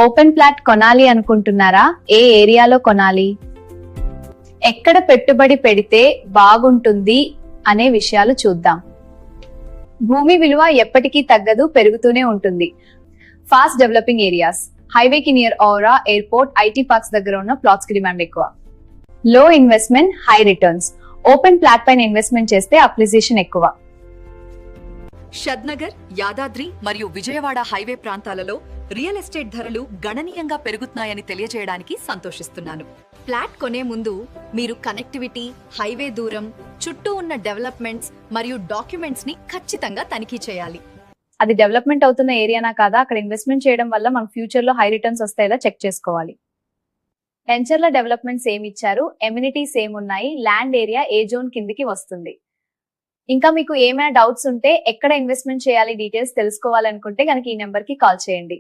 Open plot కొనాలి అనుకుంటున్నారా? ఏ ఏరియాలో కొనాలి, ఎక్కడ పెట్టుబడి పెడితే బాగుంటుంది అనే విషయాలు చూద్దాం. భూమి విలువ ఎప్పటికీ తగ్గదు, పెరుగుతూనే ఉంటుంది. ఫాస్ట్ డెవలపింగ్ ఏరియాస్, హైవేకి నియర్ ఔరా, ఎయిర్పోర్ట్, ఐటీ పార్క్స్ దగ్గర ఉన్న ప్లాట్స్ కి డిమాండ్ ఎక్కువ. లో investment, high returns. Open plot పైన ఇన్వెస్ట్మెంట్ చేస్తే అప్రిసియేషన్ ఎక్కువ. షద్నగర్, యాదాద్రి మరియు విజయవాడ హైవే ప్రాంతాలలో రియల్ ఎస్టేట్ ధరలు గణనీయంగా పెరుగుతున్నాయని తెలియజేయడానికి సంతోషిస్తున్నాను. ఫ్లాట్ కొనే ముందు మీరు కనెక్టివిటీ, హైవే దూరం, చుట్టూ ఉన్న డెవలప్మెంట్స్ మరియు డాక్యుమెంట్స్ ని ఖచ్చితంగా తనిఖీ చేయాలి. అది డెవలప్మెంట్ అవుతున్న ఏరియానా కాదా, అక్కడ ఇన్వెస్ట్మెంట్ చేయడం వల్ల మన ఫ్యూచర్ లో హై రిటర్న్స్ వస్తాయో చెక్ చేసుకోవాలి. వెంచర్ల డెవలప్మెంట్స్ ఏమి ఇచ్చారు, ఎమ్యూనిటీస్ ఏమున్నాయి, ల్యాండ్ ఏరియా ఏ జోన్ కిందికి వస్తుంది. ఇంకా మీకు ఏమైనా డౌట్స్ ఉంటే, ఎక్కడ ఇన్వెస్ట్మెంట్ చేయాలి డీటెయిల్స్ తెలుసుకోవాలనుకుంటే కనుక ఈ నెంబర్ కి కాల్ చేయండి.